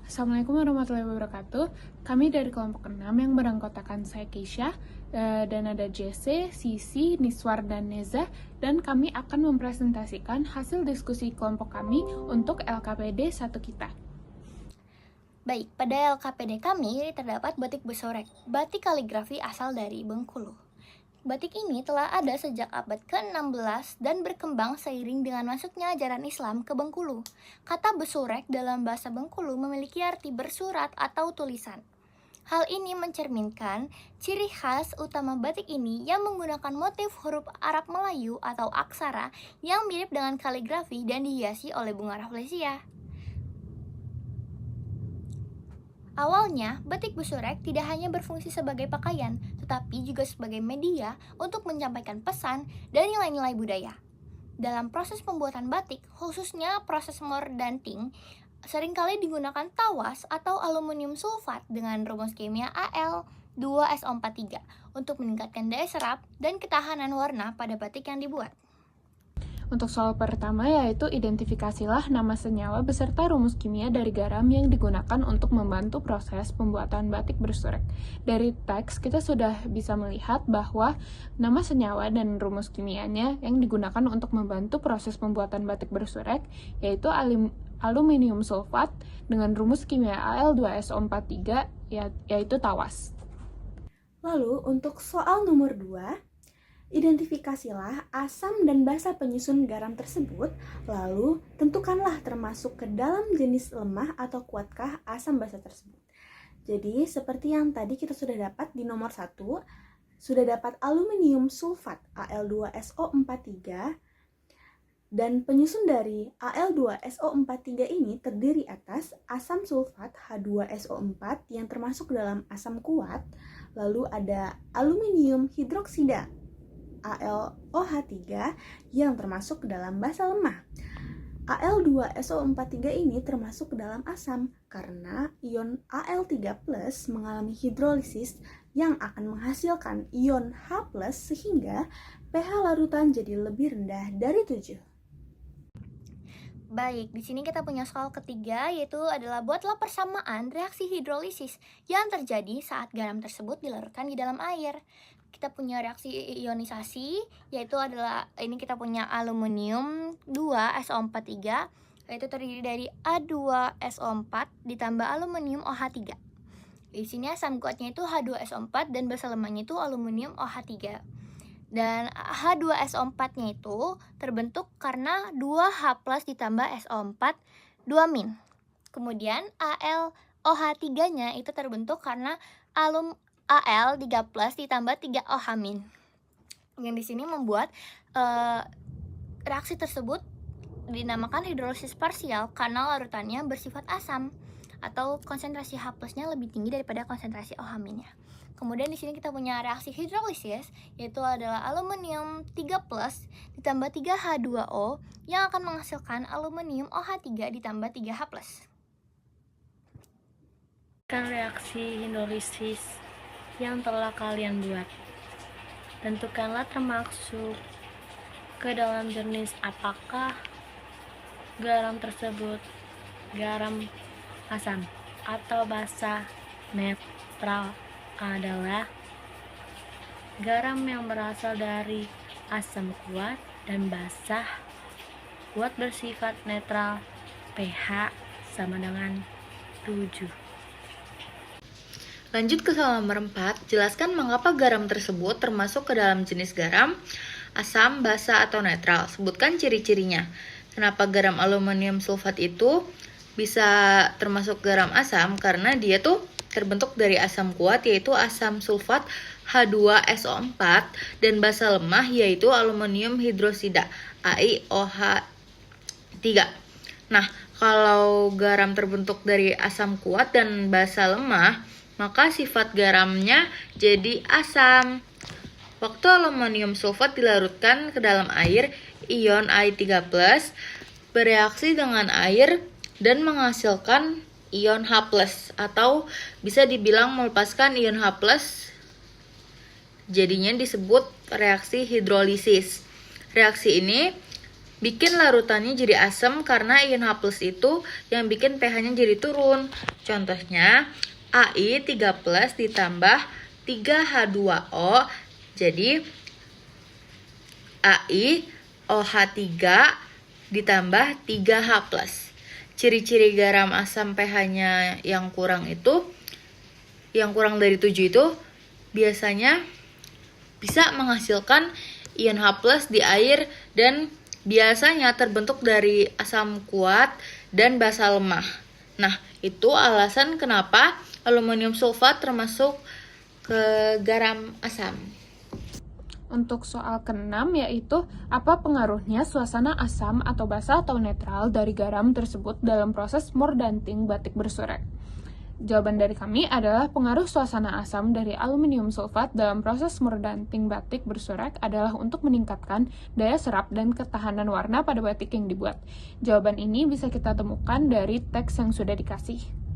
Assalamualaikum warahmatullahi wabarakatuh. Kami dari kelompok 6 yang beranggotakan saya Keisha, dan ada JC, Sisi, Niswar, dan Neza, dan kami akan mempresentasikan hasil diskusi kelompok kami untuk LKPD 1 kita. Baik, pada LKPD kami terdapat batik besorek, batik kaligrafi asal dari Bengkulu. Batik ini telah ada sejak abad ke-16 dan berkembang seiring dengan masuknya ajaran Islam ke Bengkulu. Kata besorek dalam bahasa Bengkulu memiliki arti bersurat atau tulisan. Hal ini mencerminkan ciri khas utama batik ini yang menggunakan motif huruf Arab Melayu atau aksara yang mirip dengan kaligrafi dan dihiasi oleh bunga rafflesia. Awalnya, batik besurek tidak hanya berfungsi sebagai pakaian, tetapi juga sebagai media untuk menyampaikan pesan dan nilai-nilai budaya. Dalam proses pembuatan batik, khususnya proses mordanting, seringkali digunakan tawas atau aluminium sulfat dengan rumus kimia Al2SO43 untuk meningkatkan daya serap dan ketahanan warna pada batik yang dibuat. Untuk soal pertama yaitu identifikasilah nama senyawa beserta rumus kimia dari garam yang digunakan untuk membantu proses pembuatan batik bersurek. Dari teks kita sudah bisa melihat bahwa nama senyawa dan rumus kimianya yang digunakan untuk membantu proses pembuatan batik bersurek yaitu aluminium sulfat dengan rumus kimia Al2SO43 yaitu tawas. Lalu untuk soal nomor 2, identifikasilah asam dan basa penyusun garam tersebut, lalu tentukanlah termasuk ke dalam jenis lemah atau kuatkah asam basa tersebut. Jadi seperti yang tadi kita sudah dapat di nomor 1, sudah dapat aluminium sulfat Al2SO43, dan penyusun dari Al2SO43 ini terdiri atas asam sulfat H2SO4 yang termasuk dalam asam kuat, lalu ada aluminium hidroksida AlOH3 yang termasuk ke dalam basa lemah. Al2SO43 ini termasuk ke dalam asam karena ion Al3+ mengalami hidrolisis yang akan menghasilkan ion H+ sehingga pH larutan jadi lebih rendah dari 7. Baik, di sini kita punya soal ketiga, yaitu adalah buatlah persamaan reaksi hidrolisis yang terjadi saat garam tersebut dilarutkan di dalam air. Kita punya reaksi ionisasi, yaitu adalah ini kita punya aluminium 2SO43, yaitu terdiri dari A2SO4 ditambah aluminium OH3. Di sini asam kuatnya itu H2SO4 dan basa lemahnya itu aluminium OH3. Dan H2SO4-nya itu terbentuk karena 2H+ ditambah SO4 2-. Kemudian AlOH3-nya itu terbentuk karena Al3+ ditambah 3OH-. Yang di sini membuat reaksi tersebut dinamakan hidrolisis parsial karena larutannya bersifat asam atau konsentrasi H+-nya lebih tinggi daripada konsentrasi OH-nya. Kemudian di sini kita punya reaksi hidrolisis, yaitu adalah aluminium 3+ ditambah 3H2O yang akan menghasilkan aluminium OH3 ditambah 3H+. Reaksi hidrolisis yang telah kalian buat. Tentukanlah termasuk ke dalam jenis apakah garam tersebut garam asam atau basa. Netral adalah garam yang berasal dari asam kuat dan basah. Kuat bersifat netral, pH sama dengan 7. Lanjut ke soal nomor 4, jelaskan mengapa garam tersebut termasuk ke dalam jenis garam, asam, basa, atau netral. Sebutkan ciri-cirinya. Kenapa garam aluminium sulfat itu bisa termasuk garam asam? Karena dia tuh terbentuk dari asam kuat yaitu asam sulfat H2SO4 dan basa lemah yaitu aluminium hidroksida AiOH3. Nah, kalau garam terbentuk dari asam kuat dan basa lemah, maka sifat garamnya jadi asam. Waktu aluminium sulfat dilarutkan ke dalam air, ion Ai3+ bereaksi dengan air dan menghasilkan ion H+, atau bisa dibilang melepaskan ion H+, jadinya disebut reaksi hidrolisis. Reaksi ini bikin larutannya jadi asam karena ion H+ itu yang bikin pH-nya jadi turun. Contohnya Ai 3+ ditambah 3H2O jadi Ai OH3 ditambah 3H+. Ciri-ciri garam asam pH-nya yang kurang dari 7 itu biasanya bisa menghasilkan ion H+ di air dan biasanya terbentuk dari asam kuat dan basa lemah. Nah, itu alasan kenapa aluminium sulfat termasuk ke garam asam. Untuk soal ke-6 yaitu apa pengaruhnya suasana asam atau basa atau netral dari garam tersebut dalam proses mordanting batik bersurek. Jawaban dari kami adalah pengaruh suasana asam dari aluminium sulfat dalam proses mordanting batik bersurek adalah untuk meningkatkan daya serap dan ketahanan warna pada batik yang dibuat. Jawaban ini bisa kita temukan dari teks yang sudah dikasih.